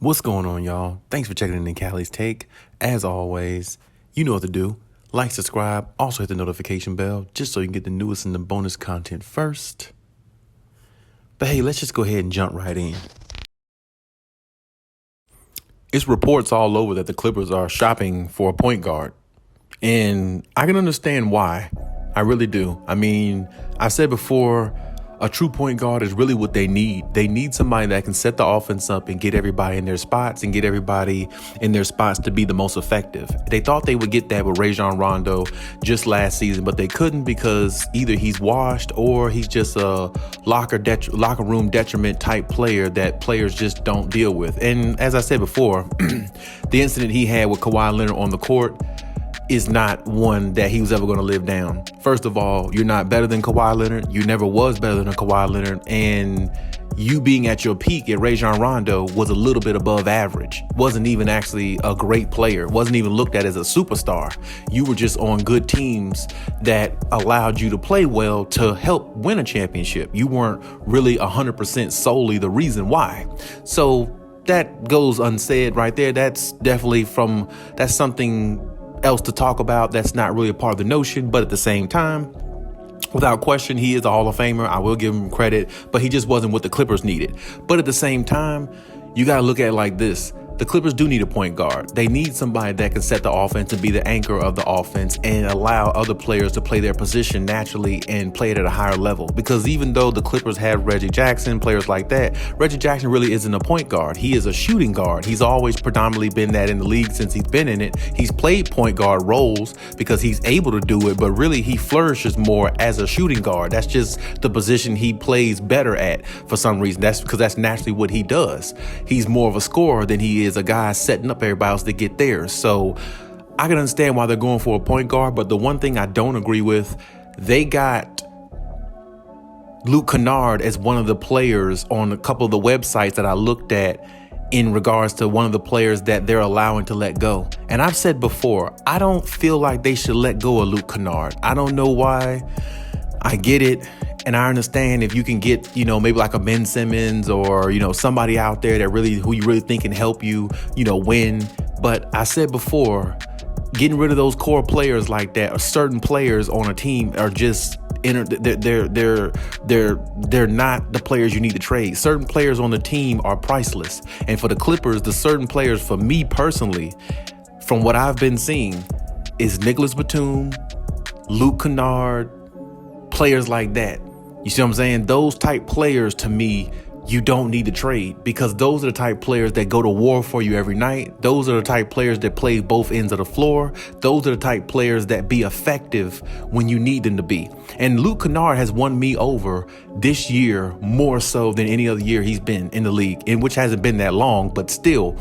What's going on, y'all? Thanks for checking in Khaliis Take. As always, you know what to do. Like, subscribe, also hit the notification bell just so you can get the newest and the bonus content first. But hey, let's just go ahead and jump right in. It's reports all over that the Clippers are shopping for a point guard. And I can understand why. I really do. I mean, I've said before, a true point guard is really what they need. They need somebody that can set the offense up and get everybody in their spots and get everybody in their spots to be the most effective. They thought they would get that with Rajon Rondo just last season, but they couldn't because either he's washed or he's just a locker room detriment type player that players just don't deal with. And as I said before, the incident he had with Kawhi Leonard on the court is not one that he was ever going to live down. First of all, you're not better than Kawhi Leonard. You never was better than Kawhi Leonard. And you being at your peak at Rajon Rondo was a little bit above average. Wasn't even actually a great player. Wasn't even looked at as a superstar. You were just on good teams that allowed you to play well to help win a championship. You weren't really 100% solely the reason why. So that goes unsaid right there. That's something else to talk about. That's not really a part of the notion, but at the same time, without question, he is a Hall of Famer. I will give him credit, but he just wasn't what the Clippers needed. But at the same time, you got to look at it like this. The Clippers do need a point guard. They need somebody that can set the offense and be the anchor of the offense and allow other players to play their position naturally and play it at a higher level. Because even though the Clippers have Reggie Jackson, players like that, Reggie Jackson really isn't a point guard. He is a shooting guard. He's always predominantly been that in the league since he's been in it. He's played point guard roles because he's able to do it, but really he flourishes more as a shooting guard. That's just the position he plays better at for some reason. That's because that's naturally what he does. He's more of a scorer than he is a guy setting up everybody else to get theirs. So I can understand why they're going for a point guard, but the one thing I don't agree with, they got Luke Kennard as one of the players on a couple of the websites that I looked at in regards to one of the players that they're allowing to let go. And I've said before, I don't feel like they should let go of Luke Kennard. I don't know why. I get it. And I understand if you can get, maybe like a Ben Simmons or, somebody out there that who you really think can help you, win. But I said before, getting rid of those core players like that or certain players on a team are just they're not the players you need to trade. Certain players on the team are priceless. And for the Clippers, the certain players for me personally, from what I've been seeing, is Nicholas Batum, Luke Kennard, players like that. You see what I'm saying? Those type players, to me, you don't need to trade because those are the type players that go to war for you every night. Those are the type players that play both ends of the floor. Those are the type players that be effective when you need them to be. And Luke Kennard has won me over this year more so than any other year he's been in the league, in which hasn't been that long, but still,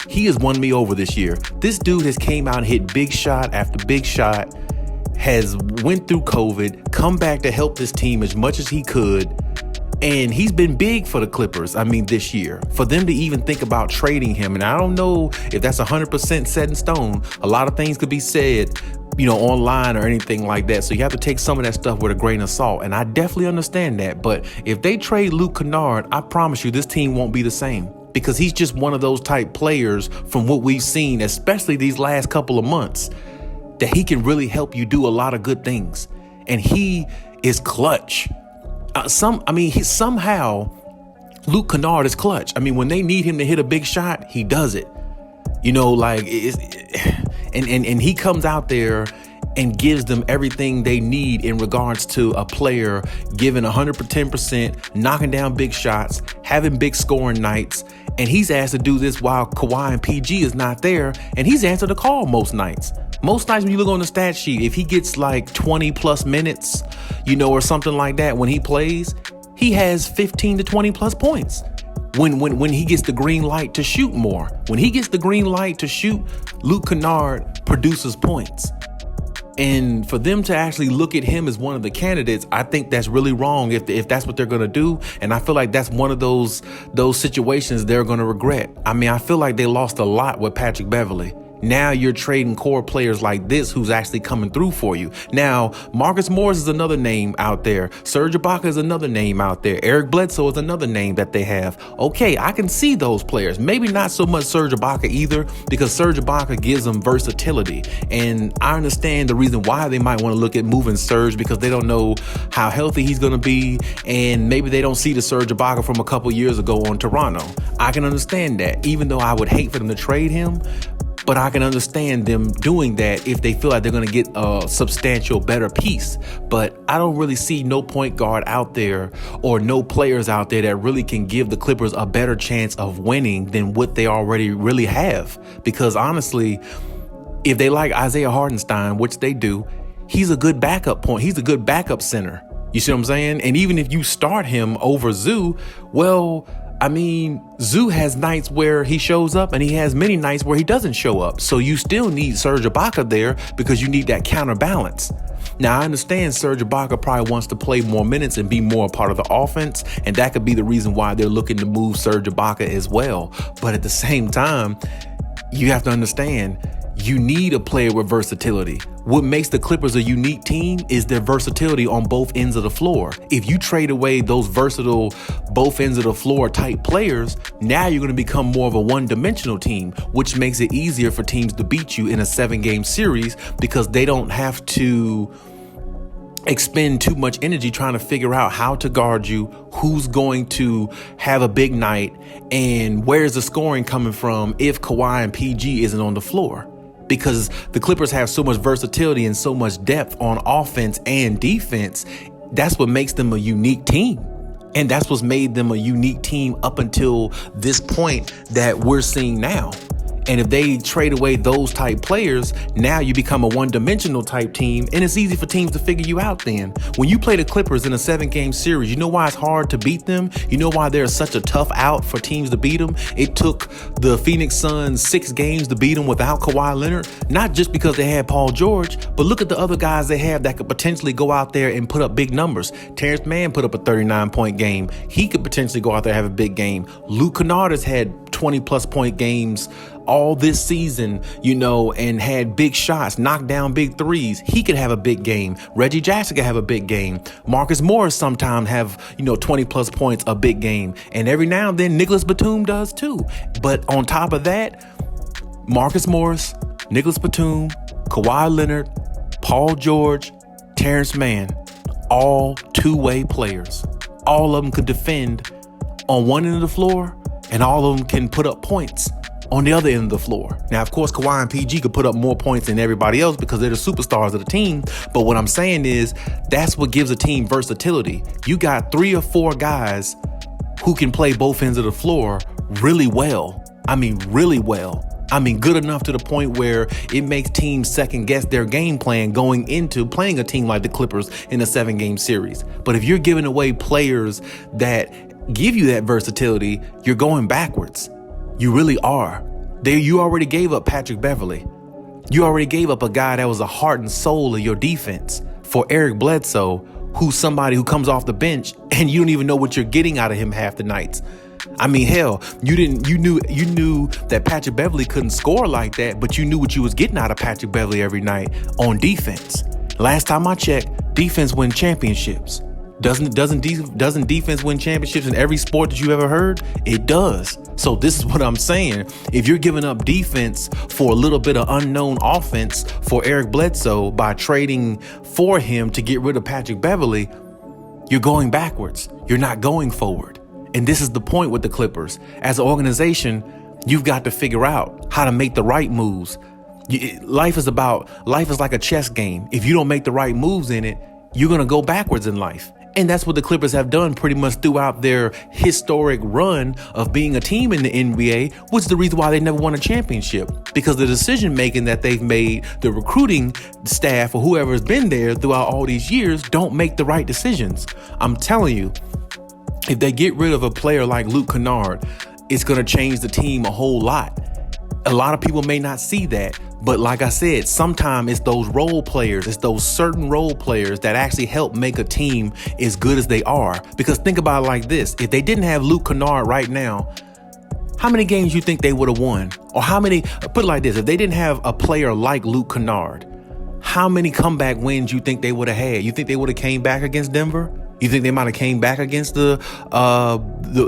he has won me over this year. This dude has came out and hit big shot after big shot, has went through COVID, come back to help this team as much as he could. And he's been big for the Clippers, this year. For them to even think about trading him, and I don't know if that's 100% set in stone. A lot of things could be said, online or anything like that. So you have to take some of that stuff with a grain of salt. And I definitely understand that. But if they trade Luke Kennard, I promise you this team won't be the same. Because he's just one of those type players from what we've seen, especially these last couple of months, that he can really help you do a lot of good things. And he is clutch. Somehow Luke Kennard is clutch. When they need him to hit a big shot, he does it. And he comes out there and gives them everything they need in regards to a player giving 110%, knocking down big shots, having big scoring nights. And he's asked to do this while Kawhi and PG is not there. And he's answered the call most nights. Most nights when you look on the stat sheet, if he gets like 20 plus minutes, or something like that when he plays, he has 15 to 20 plus points. When he gets the green light to shoot more. When he gets the green light to shoot, Luke Kennard produces points. And for them to actually look at him as one of the candidates, I think that's really wrong if that's what they're going to do. And I feel like that's one of those situations they're going to regret. I feel like they lost a lot with Patrick Beverley. Now you're trading core players like this who's actually coming through for you. Now, Marcus Morris is another name out there. Serge Ibaka is another name out there. Eric Bledsoe is another name that they have. Okay, I can see those players. Maybe not so much Serge Ibaka either, because Serge Ibaka gives them versatility. And I understand the reason why they might want to look at moving Serge, because they don't know how healthy he's going to be. And maybe they don't see the Serge Ibaka from a couple years ago on Toronto. I can understand that, even though I would hate for them to trade him. But I can understand them doing that if they feel like they're going to get a substantial better piece. But I don't really see no point guard out there or no players out there that really can give the Clippers a better chance of winning than what they already really have. Because honestly, if they like Isaiah Hartenstein, which they do, he's a good backup point. He's a good backup center. You see what I'm saying? And even if you start him over Zoo, well, I mean, Zoo has nights where he shows up and he has many nights where he doesn't show up. So you still need Serge Ibaka there because you need that counterbalance. Now, I understand Serge Ibaka probably wants to play more minutes and be more a part of the offense. And that could be the reason why they're looking to move Serge Ibaka as well. But at the same time, you have to understand, you need a player with versatility. What makes the Clippers a unique team is their versatility on both ends of the floor. If you trade away those versatile both ends of the floor type players, now you're going to become more of a one-dimensional team, which makes it easier for teams to beat you in a 7-game series because they don't have to expend too much energy trying to figure out how to guard you, who's going to have a big night, and where's the scoring coming from if Kawhi and PG isn't on the floor. Because the Clippers have so much versatility and so much depth on offense and defense, that's what makes them a unique team. And that's what's made them a unique team up until this point that we're seeing now. And if they trade away those type players, now you become a one-dimensional type team, and it's easy for teams to figure you out then. When you play the Clippers in a 7-game series, you know why it's hard to beat them? You know why they're such a tough out for teams to beat them? It took the Phoenix Suns 6 games to beat them without Kawhi Leonard, not just because they had Paul George, but look at the other guys they have that could potentially go out there and put up big numbers. Terrence Mann put up a 39-point game. He could potentially go out there and have a big game. Luke Kennard has had 20-plus point games all this season, and had big shots, knocked down big threes. He could have a big game. Reggie Jackson could have a big game. Marcus Morris sometimes have, 20-plus points, a big game. And every now and then, Nicholas Batum does too. But on top of that, Marcus Morris, Nicholas Batum, Kawhi Leonard, Paul George, Terrence Mann, all two-way players. All of them could defend on one end of the floor, and all of them can put up points on the other end of the floor. Now, of course, Kawhi and PG could put up more points than everybody else because they're the superstars of the team. But what I'm saying is that's what gives a team versatility. You got 3 or 4 guys who can play both ends of the floor really well. I mean, really well. I mean, good enough to the point where it makes teams second guess their game plan going into playing a team like the Clippers in a 7-game series. But if you're giving away players that give you that versatility, you're going backwards. You really are. You already gave up Patrick Beverley. You already gave up a guy that was the heart and soul of your defense for Eric Bledsoe, who's somebody who comes off the bench and you don't even know what you're getting out of him half the nights. I mean, hell, you knew that Patrick Beverley couldn't score like that, but you knew what you was getting out of Patrick Beverley every night on defense. Last time I checked, defense wins championships. Doesn't defense win championships in every sport that you ever heard? It does. So this is what I'm saying. If you're giving up defense for a little bit of unknown offense for Eric Bledsoe by trading for him to get rid of Patrick Beverley, you're going backwards. You're not going forward. And this is the point with the Clippers. As an organization, you've got to figure out how to make the right moves. Life is like a chess game. If you don't make the right moves in it, you're going to go backwards in life. And that's what the Clippers have done pretty much throughout their historic run of being a team in the NBA, which is the reason why they never won a championship. Because the decision making that they've made, the recruiting staff or whoever has been there throughout all these years don't make the right decisions. I'm telling you, if they get rid of a player like Luke Kennard, it's going to change the team a whole lot. A lot of people may not see that, but like I said, sometimes it's those role players, it's those certain role players that actually help make a team as good as they are. Because think about it like this. If they didn't have Luke Kennard right now, How many games you think they would have won? Or how many, put it like this, if they didn't have a player like Luke Kennard, how many comeback wins you think they would have had? You think they would have came back against Denver? You think they might have came back against the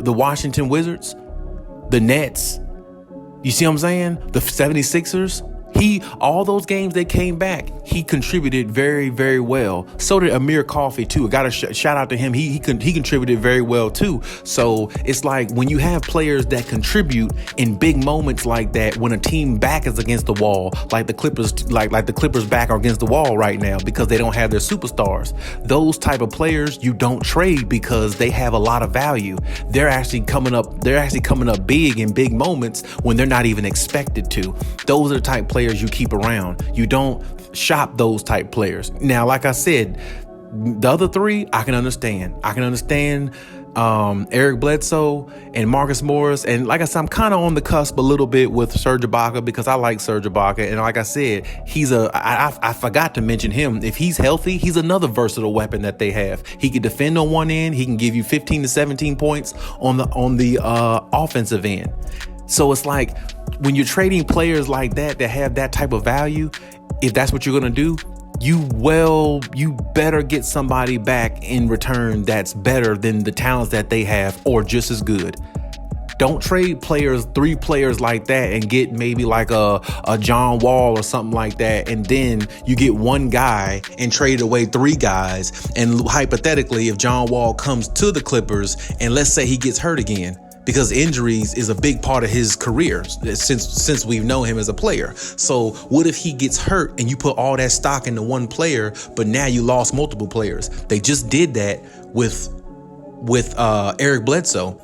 Washington Wizards? The Nets? You see what I'm saying? The 76ers? All those games they came back, he contributed very, very well. So did Amir Coffey too. I got to shout out to him. He contributed very well too. So it's like when you have players that contribute in big moments like that, when a team back is against the wall, like the Clippers, like the Clippers back are against the wall right now because they don't have their superstars. Those type of players you don't trade because they have a lot of value. They're actually coming up big in big moments when they're not even expected to. Those are the type of players you keep around. You don't shop those type players. Now, like I said, the other three, I can understand. Eric Bledsoe and Marcus Morris. And like I said, I'm kind of on the cusp a little bit with Serge Ibaka because I like Serge Ibaka. And like I said, I forgot to mention him. If he's healthy, he's another versatile weapon that they have. He can defend on one end. He can give you 15 to 17 points on the offensive end. So it's like when you're trading players like that have that type of value, if that's what you're going to do, you better get somebody back in return that's better than the talents that they have or just as good. Don't trade three players like that and get maybe like a John Wall or something like that. And then you get one guy and trade away three guys. And hypothetically, if John Wall comes to the Clippers and let's say he gets hurt again, because injuries is a big part of his career since we've known him as a player. So what if he gets hurt and you put all that stock into one player, but now you lost multiple players? They just did that with Eric Bledsoe.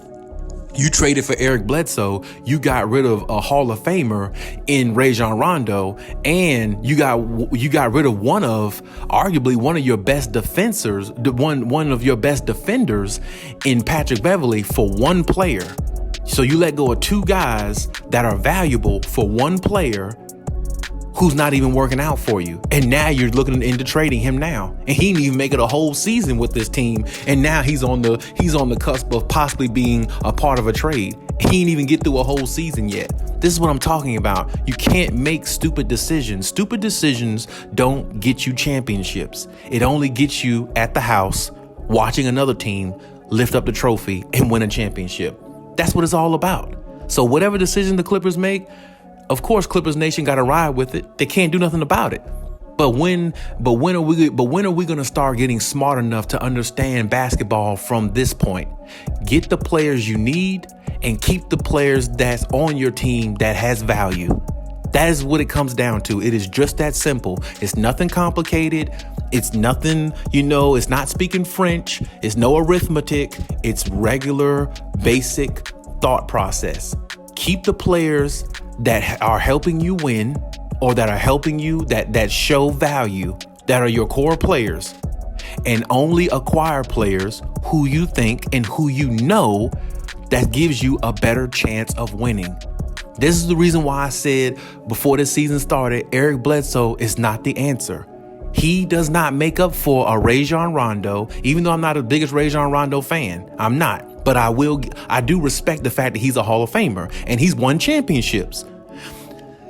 You traded for Eric Bledsoe, you got rid of a Hall of Famer in Rajon Rondo, and you got rid of arguably one of your best defenders, one of your best defenders in Patrick Beverley for one player. So you let go of two guys that are valuable for one player who's not even working out for you. And now you're looking into trading him now. And he didn't even make it a whole season with this team. And now he's on the cusp of possibly being a part of a trade. He didn't even get through a whole season yet. This is what I'm talking about. You can't make stupid decisions. Stupid decisions don't get you championships. It only gets you at the house watching another team lift up the trophy and win a championship. That's what it's all about. So whatever decision the Clippers make, of course, Clippers Nation got to ride with it. They can't do nothing about it. But when are we going to start getting smart enough to understand basketball from this point? Get the players you need and keep the players that's on your team that has value. That is what it comes down to. It is just that simple. It's nothing complicated. It's nothing, it's not speaking French. It's no arithmetic. It's regular, basic thought process. Keep the players that are helping you win or that are helping you that show value, that are your core players, and only acquire players who you think and who you know that gives you a better chance of winning. This is the reason why I said before the season started, Eric Bledsoe is not the answer. He does not make up for a Rajon Rondo, even though I'm not the biggest Rajon Rondo fan. I'm not. But I do respect the fact that he's a Hall of Famer and he's won championships.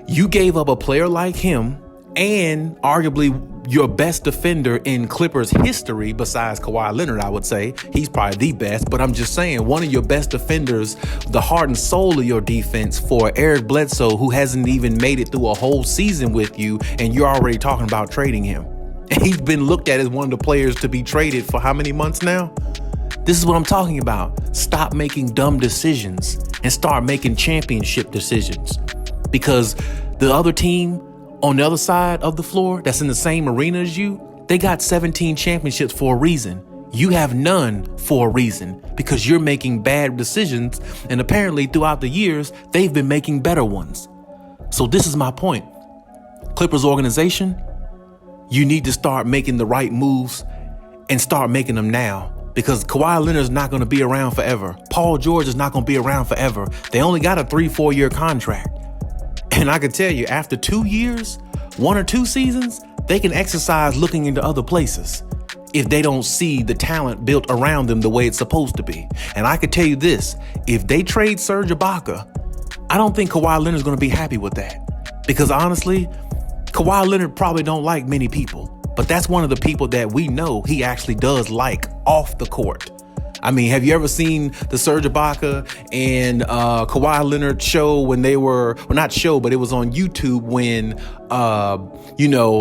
You gave up a player like him and arguably your best defender in Clippers history besides Kawhi Leonard, I would say. He's probably the best, but I'm just saying one of your best defenders, the heart and soul of your defense for Eric Bledsoe, who hasn't even made it through a whole season with you, and you're already talking about trading him. And he's been looked at as one of the players to be traded for how many months now? This is what I'm talking about. Stop making dumb decisions and start making championship decisions. Because the other team on the other side of the floor that's in the same arena as you, they got 17 championships for a reason. You have none for a reason because you're making bad decisions. And apparently throughout the years, they've been making better ones. So this is my point. Clippers organization, you need to start making the right moves and start making them now. Because Kawhi Leonard is not going to be around forever. Paul George is not going to be around forever. They only got a 3-4 year contract. And I can tell you, after 2 years, 1 or 2 seasons, they can exercise looking into other places if they don't see the talent built around them the way it's supposed to be. And I can tell you this, if they trade Serge Ibaka I don't think Kawhi Leonard's going to be happy with that. Because honestly, Kawhi Leonard probably don't like many people. But that's one of the people that we know he actually does like off the court. I mean, have you ever seen the Serge Ibaka and Kawhi Leonard show when they were, well, not show, but it was on YouTube when,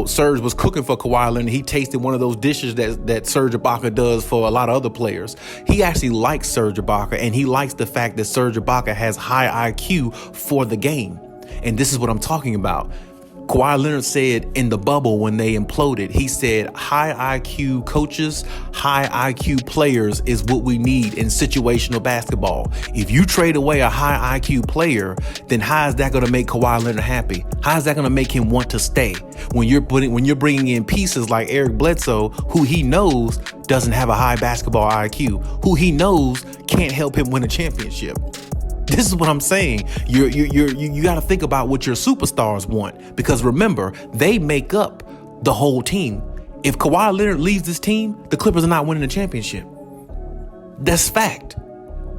Serge was cooking for Kawhi Leonard. He tasted one of those dishes that Serge Ibaka does for a lot of other players. He actually likes Serge Ibaka, and he likes the fact that Serge Ibaka has high IQ for the game. And this is what I'm talking about. Kawhi Leonard said in the bubble when they imploded, he said high IQ coaches, high IQ players is what we need in situational basketball. If you trade away a high IQ player, then how is that going to make Kawhi Leonard happy? How is that going to make him want to stay? When you're bringing in pieces like Eric Bledsoe, who he knows doesn't have a high basketball IQ, who he knows can't help him win a championship. This is what I'm saying. You got to think about what your superstars want, because remember, they make up the whole team. If Kawhi Leonard leaves this team, the Clippers are not winning the championship. That's fact.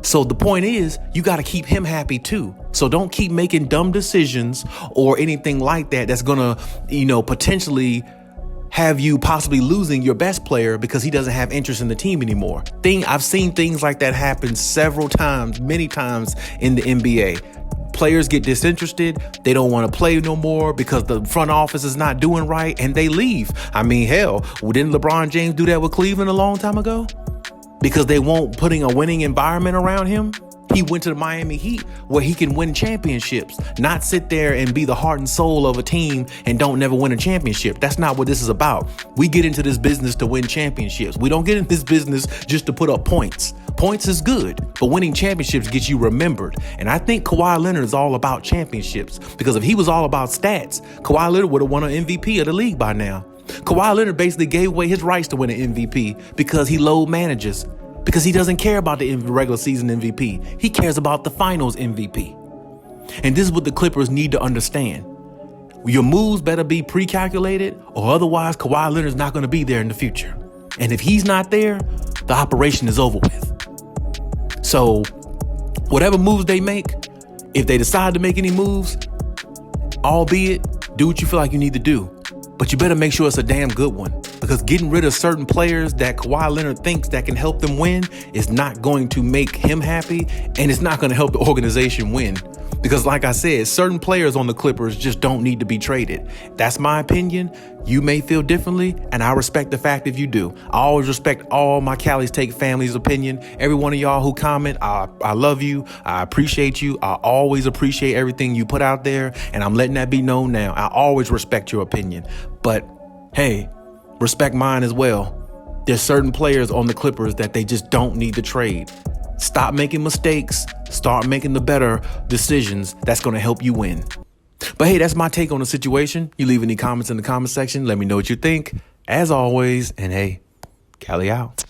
So the point is, you got to keep him happy too. So don't keep making dumb decisions or anything like that that's going to, potentially have you possibly losing your best player because he doesn't have interest in the team anymore. I've seen things like that happen several times, many times in the NBA. Players get disinterested. They don't want to play no more because the front office is not doing right, and they leave. I mean, hell, didn't LeBron James do that with Cleveland a long time ago? Because they won't putting a winning environment around him? He went to the Miami Heat where he can win championships, not sit there and be the heart and soul of a team and don't never win a championship. That's not what this is about. We get into this business to win championships. We don't get in this business just to put up points. Points is good, but winning championships gets you remembered. And I think Kawhi Leonard is all about championships, because if he was all about stats, Kawhi Leonard would have won an MVP of the league by now. Kawhi Leonard basically gave away his rights to win an MVP because he load manages. Because he doesn't care about the regular season MVP. He cares about the finals MVP. And this is what the Clippers need to understand. Your moves better be pre-calculated, or otherwise Kawhi Leonard's not going to be there in the future. And if he's not there, the operation is over with. So whatever moves they make, if they decide to make any moves, albeit, do what you feel like you need to do. But you better make sure it's a damn good one, because getting rid of certain players that Kawhi Leonard thinks that can help them win is not going to make him happy, and it's not going to help the organization win. Because like I said, certain players on the Clippers just don't need to be traded. That's my opinion. You may feel differently, and I respect the fact if you do. I always respect all my Khaliis Take family's opinion. Every one of y'all who comment, I love you. I appreciate you. I always appreciate everything you put out there, and I'm letting that be known now. I always respect your opinion. But hey, respect mine as well. There's certain players on the Clippers that they just don't need to trade. Stop making mistakes. Start making the better decisions that's going to help you win. But hey, that's my take on the situation. You leave any comments in the comment section. Let me know what you think. As always, and hey, Cali out.